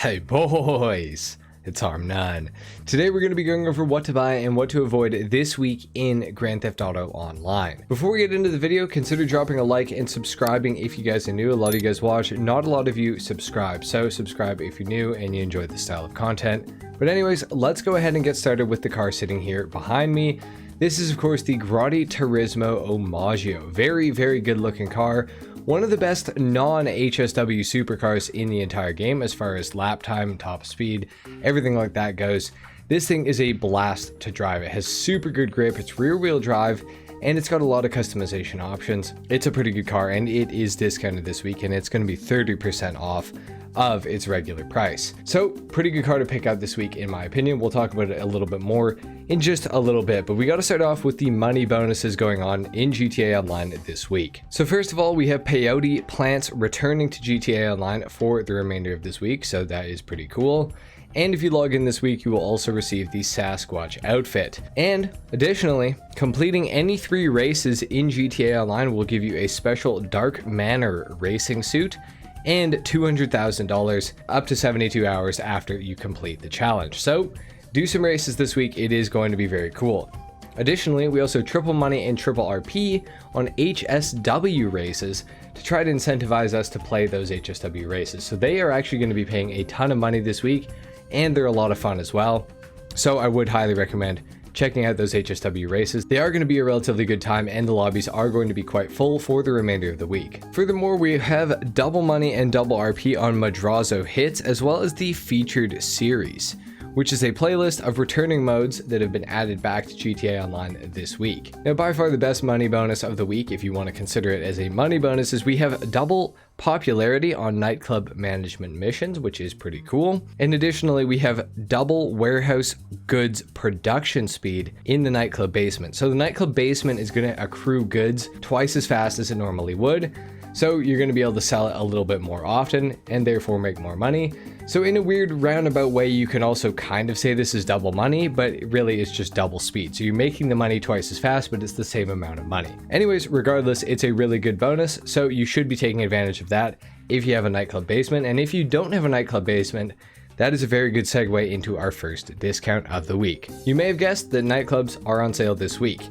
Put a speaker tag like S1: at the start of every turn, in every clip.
S1: Hey boys, it's HarmNone. Today we're going to be going over what to buy and what to avoid this week in Grand Theft Auto Online. Before we get into the video, consider dropping a like and subscribing if you guys are new. A lot of you guys watch, not a lot of you subscribe, so subscribe if you're new and you enjoy this style of content. But anyways, let's go ahead and get started with the car sitting here behind me. This is of course the Gran Turismo Omaggio. Very good looking car. One of the best non-HSW supercars in the entire game as far as lap time, top speed, everything like that goes. This thing is a blast to drive. It has super good grip, it's rear wheel drive, and it's got a lot of customization options. It's a pretty good car and it is discounted this week and it's going to be 30% off of its regular price. So pretty good car to pick out this week in my opinion. We'll talk about it a little bit more in just a little bit, but we got to start off with the money bonuses going on in GTA Online this week. So first of all, we have peyote plants returning to GTA Online for the remainder of this week, so that is pretty cool. And if you log in this week, you will also receive the Sasquatch outfit. And additionally, completing any 3 races in GTA Online will give you a special Dark Manor racing suit and $200,000 up to 72 hours after you complete the challenge. So do some races this week, it is going to be very cool. Additionally, we also triple money and triple RP on HSW races to try to incentivize us to play those HSW races. So they are actually going to be paying a ton of money this week and they're a lot of fun as well. So I would highly recommend checking out those HSW races. They are going to be a relatively good time and the lobbies are going to be quite full for the remainder of the week. Furthermore, we have double money and double RP on Madrazo hits as well as the featured series, which is a playlist of returning modes that have been added back to GTA Online this week. Now, by far the best money bonus of the week, if you want to consider it as a money bonus, is we have double popularity on nightclub management missions, which is pretty cool. And additionally, we have double warehouse goods production speed in the nightclub basement. So the nightclub basement is going to accrue goods twice as fast as it normally would. So you're going to be able to sell it a little bit more often and therefore make more money. So in a weird roundabout way, you can also kind of say this is double money, but really it's just double speed. So you're making the money twice as fast, but it's the same amount of money. Anyways, regardless, it's a really good bonus. So you should be taking advantage of that if you have a nightclub basement. And if you don't have a nightclub basement, that is a very good segue into our first discount of the week. You may have guessed that nightclubs are on sale this week.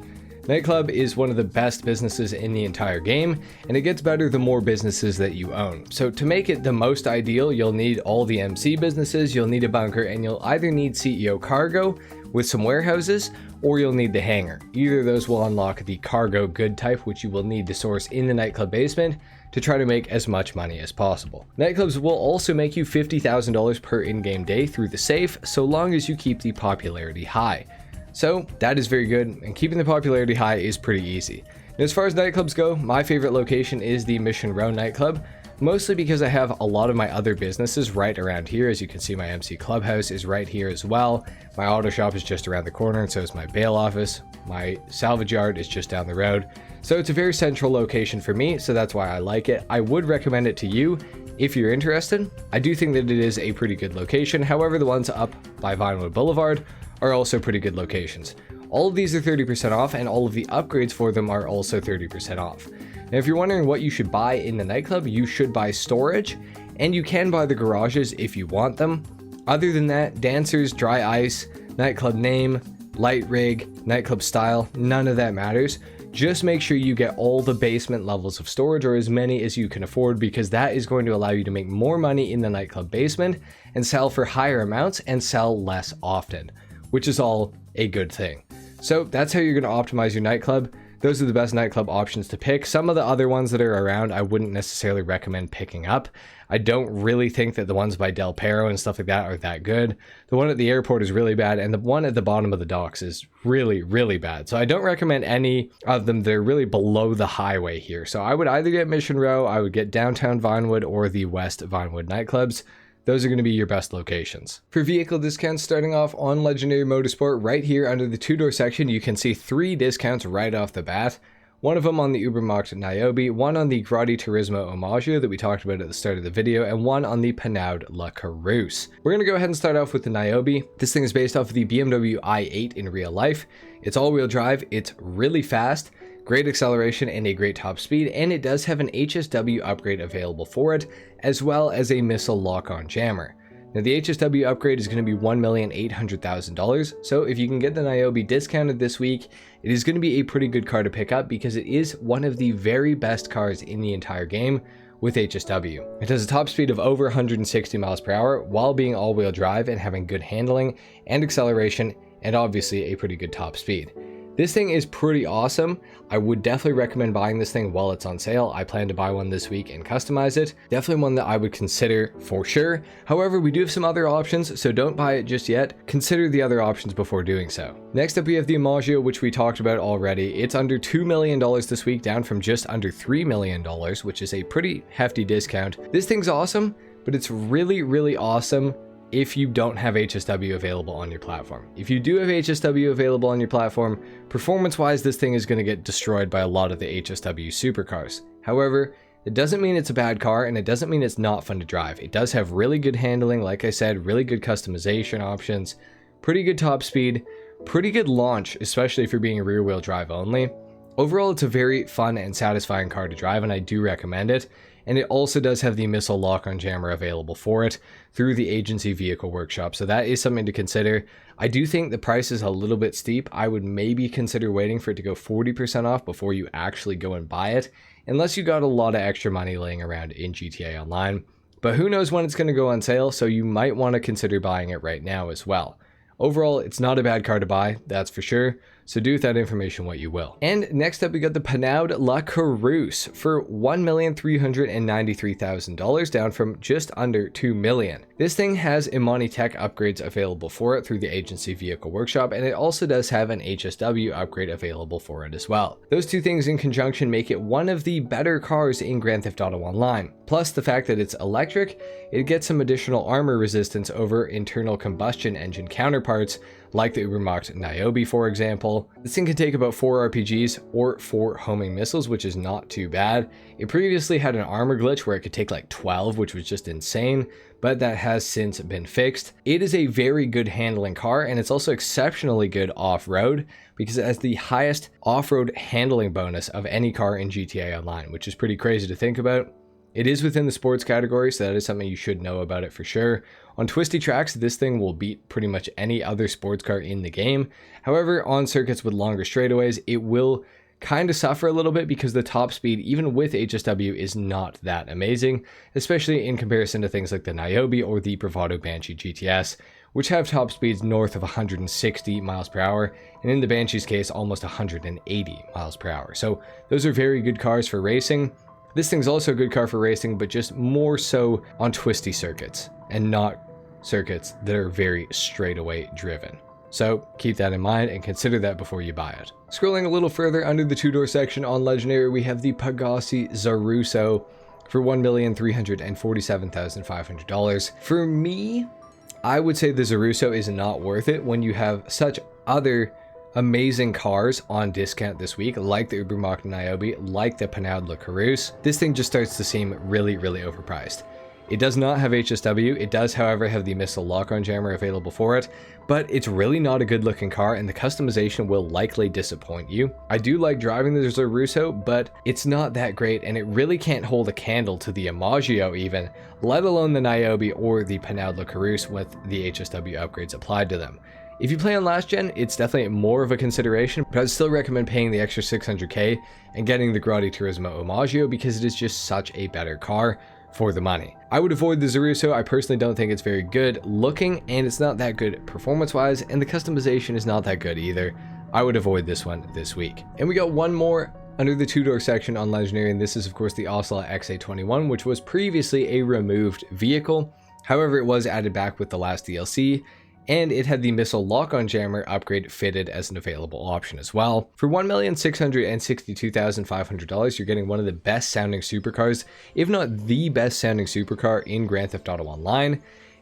S1: Nightclub is one of the best businesses in the entire game, and it gets better the more businesses that you own. So to make it the most ideal, you'll need all the MC businesses, you'll need a bunker, and you'll either need CEO cargo with some warehouses, or you'll need the hangar. Either of those will unlock the cargo good type, which you will need to source in the nightclub basement to try to make as much money as possible. Nightclubs will also make you $50,000 per in-game day through the safe, so long as you keep the popularity high. So that is very good, and keeping the popularity high is pretty easy. And as far as nightclubs go, my favorite location is the Mission Row nightclub, mostly because I have a lot of my other businesses right around here. As you can see, my MC Clubhouse is right here as well. My auto shop is just around the corner, and so is my bail office. My salvage yard is just down the road. So it's a very central location for me, so that's why I like it. I would recommend it to you if you're interested. I do think that it is a pretty good location. However, the ones up by Vinewood Boulevard are also pretty good locations. All of these are 30% off and all of the upgrades for them are also 30% off. Now, if you're wondering what you should buy in the nightclub, you should buy storage and you can buy the garages if you want them. Other than that, dancers, dry ice, nightclub name, light rig, nightclub style, none of that matters. Just make sure you get all the basement levels of storage or as many as you can afford, because that is going to allow you to make more money in the nightclub basement and sell for higher amounts and sell less often, which is all a good thing. So that's how you're going to optimize your nightclub. Those are the best nightclub options to pick. Some of the other ones that are around, I wouldn't necessarily recommend picking up. I don't really think that the ones by Del Perro and stuff like that are that good. The one at the airport is really bad, and the one at the bottom of the docks is really bad. So I don't recommend any of them. They're really below the highway here. So I would either get Mission Row, I would get downtown Vinewood, or the West Vinewood nightclubs. Those are going to be your best locations. For vehicle discounts, starting off on Legendary Motorsport, right here under the two-door section, you can see 3 discounts right off the bat. One of them on the Ubermacht Niobe, one on the Gran Turismo Omaggio that we talked about at the start of the video, and one on the Pinaud La Carousse. We're going to go ahead and start off with the Niobe. This thing is based off of the BMW i8 in real life. It's all-wheel drive, it's really fast, great acceleration and a great top speed, and it does have an HSW upgrade available for it, as well as a missile lock-on jammer. Now the HSW upgrade is going to be $1,800,000, so if you can get the Niobe discounted this week, it is going to be a pretty good car to pick up because it is one of the very best cars in the entire game with HSW. It has a top speed of over 160 miles per hour while being all-wheel drive and having good handling and acceleration, and obviously a pretty good top speed. This thing is pretty awesome. I would definitely recommend buying this thing while it's on sale. I plan to buy one this week and customize it. Definitely one that I would consider for sure. However, we do have some other options, so don't buy it just yet. Consider the other options before doing so. Next up, we have the Imaggio, which we talked about already. It's under $2 million this week, down from just under $3 million, which is a pretty hefty discount. This thing's awesome, but it's really, really awesome if you don't have HSW available on your platform. If you do have HSW available on your platform, performance-wise, this thing is going to get destroyed by a lot of the HSW supercars. However, it doesn't mean it's a bad car, and it doesn't mean it's not fun to drive. It does have really good handling, like I said, really good customization options, pretty good top speed, pretty good launch, especially if you're being rear-wheel drive only. Overall, it's a very fun and satisfying car to drive, and I do recommend it. And it also does have the missile lock-on jammer available for it through the agency vehicle workshop, so that is something to consider. I do think the price is a little bit steep. I would maybe consider waiting for it to go 40% off before you actually go and buy it, unless you got a lot of extra money laying around in GTA Online. But who knows when it's going to go on sale, so you might want to consider buying it right now as well. Overall, it's not a bad car to buy, that's for sure, so do with that information what you will. And next up, we got the Panaud La Carousse for $1,393,000, down from just under $2 million. This thing has Imani Tech upgrades available for it through the agency vehicle workshop, and it also does have an HSW upgrade available for it as well. Those two things in conjunction make it one of the better cars in Grand Theft Auto Online. Plus the fact that it's electric, it gets some additional armor resistance over internal combustion engine counterparts, like the Ubermacht Niobe, for example. This thing can take about 4 RPGs or 4 homing missiles, which is not too bad. It previously had an armor glitch where it could take like 12, which was just insane, but that has since been fixed. It is a very good handling car, and it's also exceptionally good off-road because it has the highest off-road handling bonus of any car in GTA Online, which is pretty crazy to think about. It is within the sports category, so that is something you should know about it for sure. On twisty tracks, this thing will beat pretty much any other sports car in the game. However, on circuits with longer straightaways, it will kind of suffer a little bit because the top speed, even with HSW, is not that amazing, especially in comparison to things like the Niobe or the Bravado Banshee GTS, which have top speeds north of 160 miles per hour, and in the Banshee's case, almost 180 miles per hour. So those are very good cars for racing. This thing's also a good car for racing, but just more so on twisty circuits and not circuits that are very straightaway driven. So keep that in mind and consider that before you buy it. Scrolling a little further under the two-door section on Legendary, we have the Pegassi Zaruso for $1,347,500. For me, I would say the Zaruso is not worth it when you have such other amazing cars on discount this week, like the Ubermacht Niobe, like the Panaud La Carousse. This thing just starts to seem really, really overpriced. It does not have HSW. It does, however, have the missile lock-on jammer available for it, but it's really not a good looking car, and the customization will likely disappoint you. I do like driving the Zaruso, but it's not that great, and it really can't hold a candle to the Imaggio even, let alone the Niobe or the Panaud La Carousse with the HSW upgrades applied to them. If you play on last gen, it's definitely more of a consideration, but I'd still recommend paying the extra 600k and getting the Grotti Turismo Imaggio because it is just such a better car for the money. I would avoid the Zaruso. I personally don't think it's very good looking, and it's not that good performance-wise, and the customization is not that good either. I would avoid this one this week. And we got one more under the two-door section on Legendary, and this is of course the Ocelot XA21, which was previously a removed vehicle. However, it was added back with the last DLC, and it had the missile lock-on jammer upgrade fitted as an available option as well. For $1,662,500, you're getting one of the best sounding supercars, if not the best sounding supercar in Grand Theft Auto Online.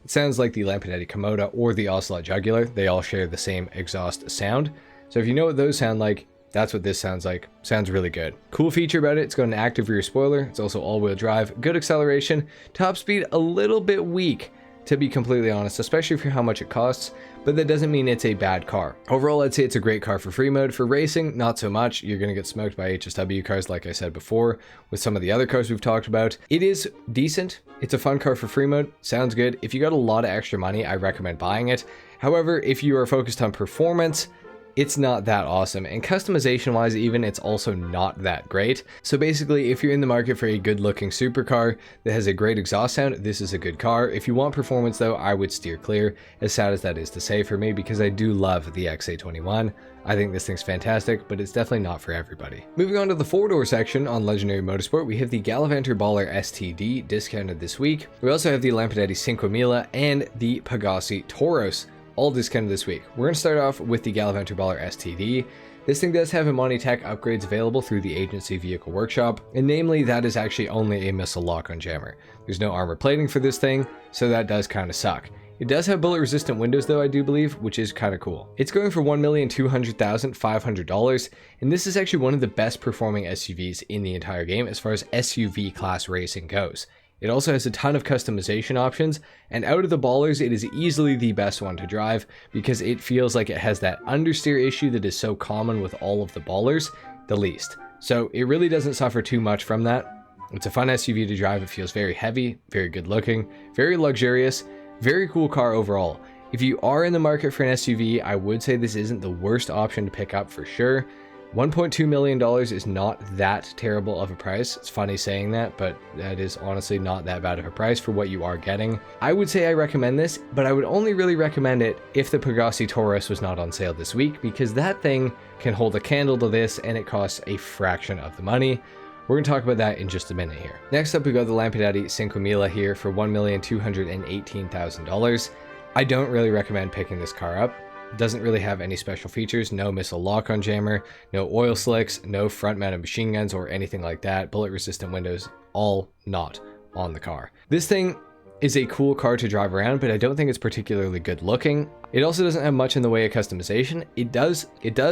S1: It sounds like the Lampinetti Komoda or the Ocelot Jugular. They all share the same exhaust sound. So if you know what those sound like, that's what this sounds like. Sounds really good. Cool feature about it, it's got an active rear spoiler. It's also all-wheel drive, good acceleration, top speed a little bit weak, to be completely honest, especially for how much it costs, but but that doesn't mean it's a bad car. Overall, I'd say it's a great car for free mode. For racing, not so much. You're going to get smoked by HSW cars, like I said before, with some of the other cars we've talked about. It is decent. It's a fun car for free mode. Sounds good. If you got a lot of extra money, I recommend buying it. However, if you are focused on performance, it's not that awesome, and customization wise even, it's also not that great. So basically, if you're in the market for a good looking supercar that has a great exhaust sound, this is a good car. If you want performance though, I would steer clear, as sad as that is to say for me, because I do love the XA21. I think this thing's fantastic, but it's definitely not for everybody. Moving on to the four-door section on Legendary Motorsport, we have the Gallivanter Baller STD discounted this week. We also have the Lampadati 5000 and the Pegassi Toros, all discounted this week. We're going to start off with the Gallivanter Baller STD. This thing does have Imani-Tech upgrades available through the agency vehicle workshop, and namely that is actually only a missile lock-on jammer. There's no armor plating for this thing, so that does kind of suck. It does have bullet resistant windows though, I do believe, which is kind of cool. It's going for $1,200,500, and this is actually one of the best performing SUVs in the entire game as far as SUV class racing goes. It also has a ton of customization options, and out of the Ballers, it is easily the best one to drive because it feels like it has that understeer issue that is so common with all of the Ballers, the least. So it really doesn't suffer too much from that. It's a fun SUV to drive. It feels very heavy, very good looking, very luxurious, very cool car overall. If you are in the market for an SUV, I would say this isn't the worst option to pick up for sure. $1.2 million is not that terrible of a price. It's funny saying that, but that is honestly not that bad of a price for what you are getting. I would say I recommend this, but I would only really recommend it if the Pegassi Taurus was not on sale this week, because that thing can hold a candle to this and it costs a fraction of the money. We're going to talk about that in just a minute here. Next up, we got the Lampadati 5000 here for $1,218,000. I don't really recommend picking this car up. Doesn't really have any special features, no missile lock-on jammer, no oil slicks, no front-mounted machine guns or anything like that, bullet-resistant windows, all not on the car. This thing is a cool car to drive around, but I don't think it's particularly good looking. It also doesn't have much in the way of customization. It does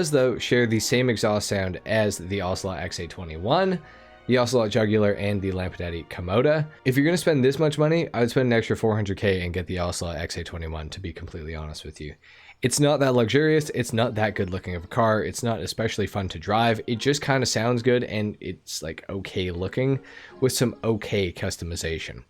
S1: though share the same exhaust sound as the Ocelot XA21, the Ocelot Jugular, and the Lampadati Komoda. If you're going to spend this much money, I would spend an extra $400K and get the Ocelot XA21, to be completely honest with you. It's not that luxurious, it's not that good looking of a car, it's not especially fun to drive, it just kind of sounds good and it's like okay looking with some okay customization.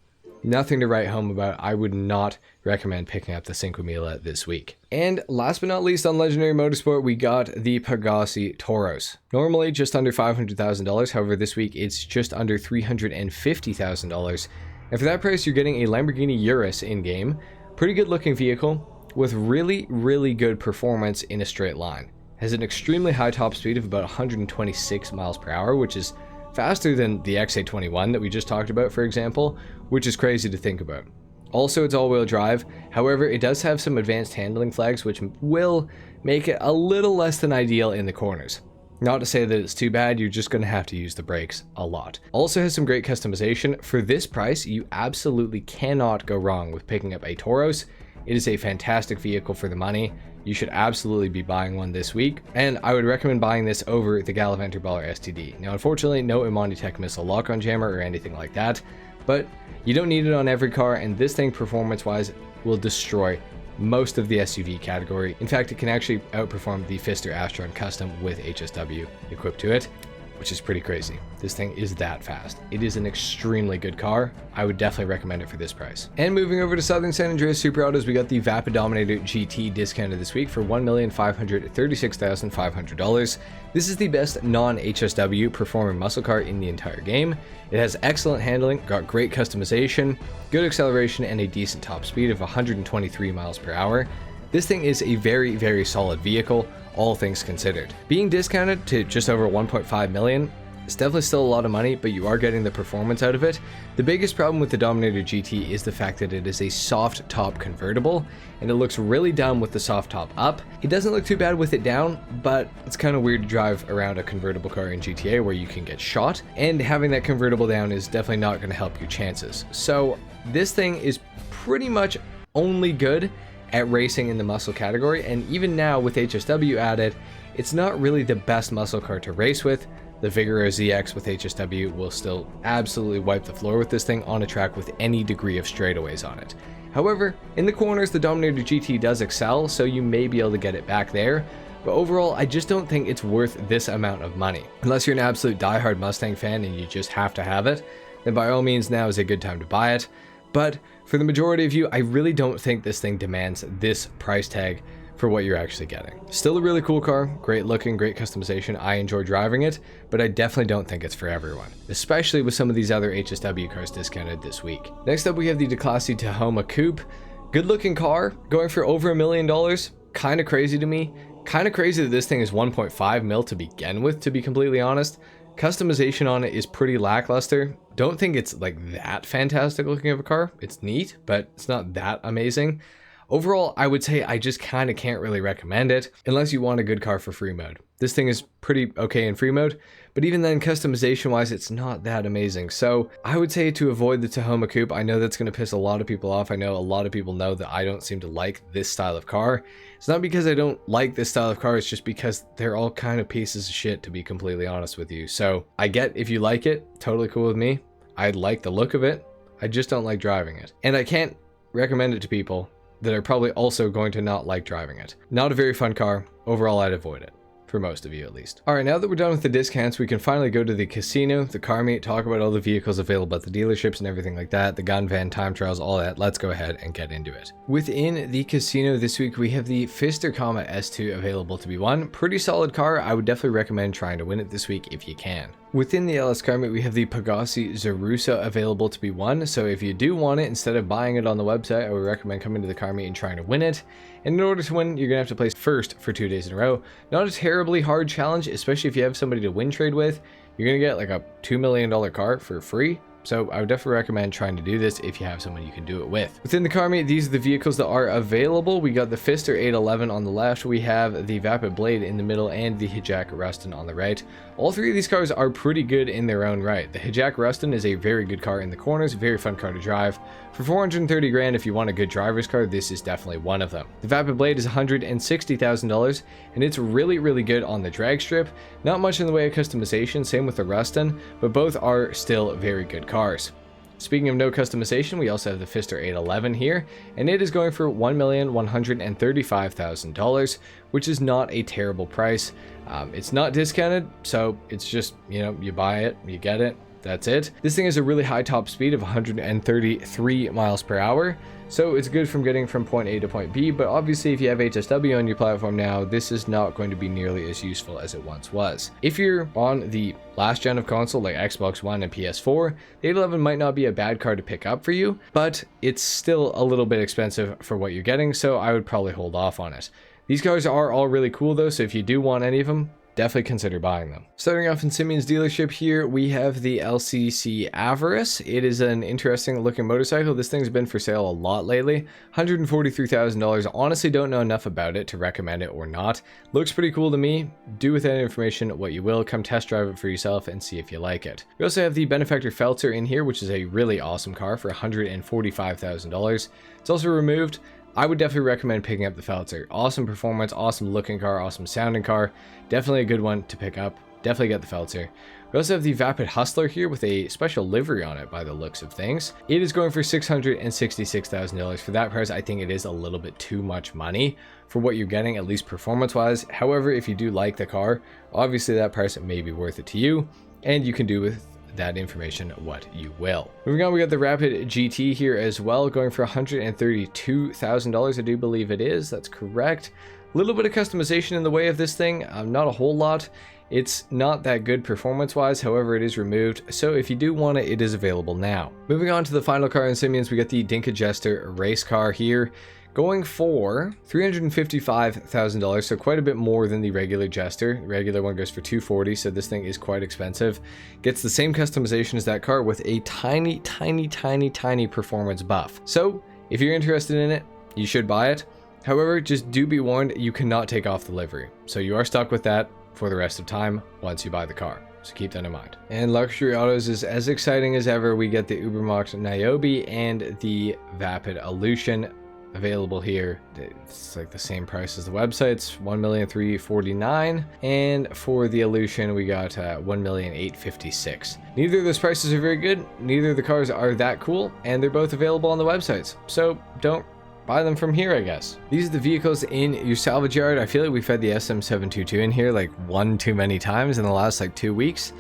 S1: Nothing to write home about. I would not recommend picking up the 5000 this week. And last but not least on Legendary Motorsport, we got the Pegassi Toros. Normally just under $500,000, however this week it's just under $350,000. And for that price you're getting a Lamborghini Urus in-game. Pretty good looking vehicle with really good performance in a straight line. Has an extremely high top speed of about 126 miles per hour, which is faster than the XA21 that we just talked about, for example, which is crazy to think about. Also, it's all-wheel drive. However, it does have some advanced handling flags, which will make it a little less than ideal in the corners. Not to say that it's too bad, you're just going to have to use the brakes a lot. Also has some great customization. For this price, you absolutely cannot go wrong with picking up a Toros. It is a fantastic vehicle for the money. You should absolutely be buying one this week, and I would recommend buying this over the Gallivanter Baller STD. Now, unfortunately, no Imani-Tech missile lock-on jammer or anything like that, but you don't need it on every car, and this thing, performance-wise, will destroy most of the SUV category. In fact, it can actually outperform the Pfister Astron Custom with HSW equipped to it, which is pretty crazy. This thing is that fast. It is an extremely good car. I would definitely recommend it for this price. And moving over to Southern San Andreas Super Autos, we got the Vapid Dominator GT discounted this week for $1,536,500. This is the best non-HSW performing muscle car in the entire game. It has excellent handling, got great customization, good acceleration, and a decent top speed of 123 miles per hour. This thing is a very solid vehicle, all things considered. Being discounted to just over 1.5 million, it's definitely still a lot of money, but you are getting the performance out of it. The biggest problem with the Dominator GT is the fact that it is a soft top convertible, and it looks really dumb with the soft top up. It doesn't look too bad with it down, but it's kind of weird to drive around a convertible car in GTA where you can get shot, and having that convertible down is definitely not going to help your chances. So this thing is pretty much only good at racing in the muscle category, and even now with HSW added, it's not really the best muscle car to race with. The Vigoro ZX with HSW will still absolutely wipe the floor with this thing on a track with any degree of straightaways on it. However, in the corners, the Dominator GT does excel, so you may be able to get it back there. But overall, I just don't think it's worth this amount of money. Unless you're an absolute diehard Mustang fan and you just have to have it, then by all means now is a good time to buy it. But for the majority of you, I really don't think this thing demands this price tag for what you're actually getting. Still a really cool car, great looking, great customization. I enjoy driving it, but I definitely don't think it's for everyone, especially with some of these other HSW cars discounted this week. Next up, we have the Declasse Tahoma Coupe. Good looking car, going for over $1 million. Kind of crazy to me. Kind of crazy that this thing is 1.5 mil to begin with, to be completely honest. Customization on it is pretty lackluster. Don't think it's like that fantastic looking of a car. It's neat, but it's not that amazing. Overall, I would say I just kind of can't really recommend it unless you want a good car for free mode. This thing is pretty okay in free mode, but even then customization wise, it's not that amazing. So I would say to avoid the Tahoma Coupe. I know that's going to piss a lot of people off. I know a lot of people know that I don't seem to like this style of car. It's not because I don't like this style of car, it's just because they're all kind of pieces of shit, to be completely honest with you. So I get if you like it, totally cool with me. I like the look of it. I just don't like driving it. And I can't recommend it to people that are probably also going to not like driving it. Not a very fun car. Overall, I'd avoid it. For most of you, at least. Alright, now that we're done with the discounts, we can finally go to the casino, the car meet, talk about all the vehicles available at the dealerships and everything like that, the gun van, time trials, all that. Let's go ahead and get into it. Within the casino this week, we have the Pfister Comet S2 available to be won. Pretty solid car. I would definitely recommend trying to win it this week if you can. Within the LS car meet, we have the Pegassi Zarusa available to be won. So if you do want it, instead of buying it on the website, I would recommend coming to the car meet and trying to win it. And in order to win, you're going to have to place first for 2 days in a row. Not a terribly hard challenge, especially if you have somebody to win trade with. You're going to get like a $2 million car for free. So I would definitely recommend trying to do this if you have someone you can do it with. Within the car meet, these are the vehicles that are available. We got the Pfister 811 on the left. We have the Vapid Blade in the middle and the Hijak Ruston on the right. All three of these cars are pretty good in their own right. The Hijak Ruston is a very good car in the corners, very fun car to drive. For 430 grand, if you want a good driver's car, this is definitely one of them. The Vapid Blade is $160,000, and it's really, really good on the drag strip. Not much in the way of customization, same with the Ruston, but both are still very good cars. Speaking of no customization, we also have the Pfister 811 here, and it is going for $1,135,000, which is not a terrible price. It's not discounted, so it's just, you know, you buy it, you get it, that's it. This thing has a really high top speed of 133 miles per hour, so it's good from getting from point A to point B, but obviously if you have HSW on your platform now, this is not going to be nearly as useful as it once was. If you're on the last gen of console like Xbox One and PS4, the 811 might not be a bad car to pick up for you, but it's still a little bit expensive for what you're getting, so I would probably hold off on it. These cars are all really cool though, so if you do want any of them, definitely consider buying them. Starting off in Simeon's dealership here, we have the LCC Avarice. It is an interesting looking motorcycle. This thing's been for sale a lot lately. $143,000. Honestly, don't know enough about it to recommend it or not. Looks pretty cool to me. Do with that information what you will. Come test drive it for yourself and see if you like it. We also have the Benefactor Feltzer in here, which is a really awesome car for $145,000. It's also removed. I would definitely recommend picking up the Feltzer. Awesome performance, awesome looking car, awesome sounding car. Definitely a good one to pick up. Definitely get the Feltzer. We also have the Vapid Hustler here with a special livery on it by the looks of things. It is going for $666,000. For that price, I think it is a little bit too much money for what you're getting, at least performance-wise. However, if you do like the car, obviously that price may be worth it to you, and you can do with that information what you will. Moving on, we got the Rapid GT here as well, going for $132,000. I do believe it is. That's correct. A little bit of customization in the way of this thing, not a whole lot. It's not that good performance-wise, however, it is removed, so if you do want it, it is available now. Moving on to the final car in Simeon's, we got the Dinka Jester race car here, going for $355,000, so quite a bit more than the regular Jester. The regular one goes for $240,000, so this thing is quite expensive. Gets the same customization as that car with a tiny performance buff. So if you're interested in it, you should buy it. However, just do be warned, you cannot take off the livery. So you are stuck with that for the rest of time once you buy the car. So keep that in mind. And Luxury Autos is as exciting as ever. We get the Ubermacht Niobe and the Vapid Aleutian. available here. It's like the same price as the websites, 1,349,000, and for the Illusion we got 1,856,000. Neither of those prices are very good, neither of the cars are that cool, and they're both available on the websites, so don't buy them from here, I guess. These are the vehicles in your salvage yard. I feel like we've had the SM722 in here like one too many times in the last like 2 weeks,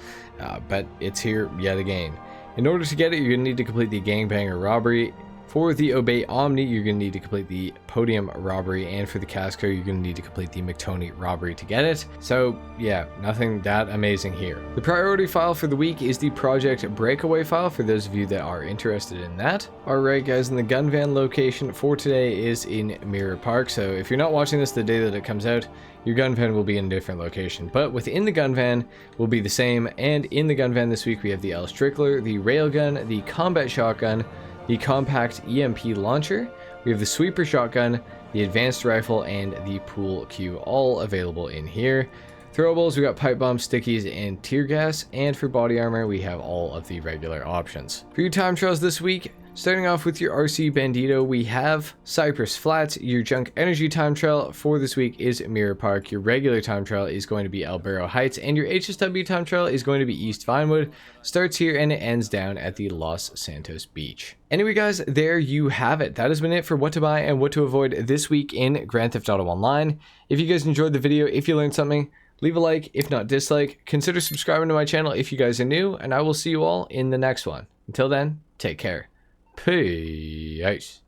S1: but it's here yet again. In order to get it, you're gonna need to complete the Gangbanger Robbery. For the Obey Omni, you're going to need to complete the Podium Robbery, and for the Casco, you're going to need to complete the McToney Robbery to get it. So yeah, nothing that amazing here. The priority file for the week is the Project Breakaway file for those of you that are interested in that. Alright guys, and the gun van location for today is in Mirror Park, so if you're not watching this the day that it comes out, your gun van will be in a different location, but within the gun van will be the same. And in the gun van this week we have the L Strickler, the Railgun, the Combat Shotgun, the Compact EMP Launcher, we have the Sweeper Shotgun, the Advanced Rifle, and the Pool Cue, all available in here. Throwables, we got Pipe Bombs, Stickies, and Tear Gas, and for body armor, we have all of the regular options. For your time trials this week, starting off with your RC Bandito, we have Cypress Flats. Your Junk Energy time trial for this week is Mirror Park. Your regular time trial is going to be El Burro Heights, and your HSW time trial is going to be East Vinewood. Starts here and it ends down at the Los Santos Beach. Anyway guys, there you have it. That has been it for what to buy and what to avoid this week in Grand Theft Auto Online. If you guys enjoyed the video, if you learned something, leave a like, if not dislike. Consider subscribing to my channel if you guys are new, and I will see you all in the next one. Until then, take care. Peace.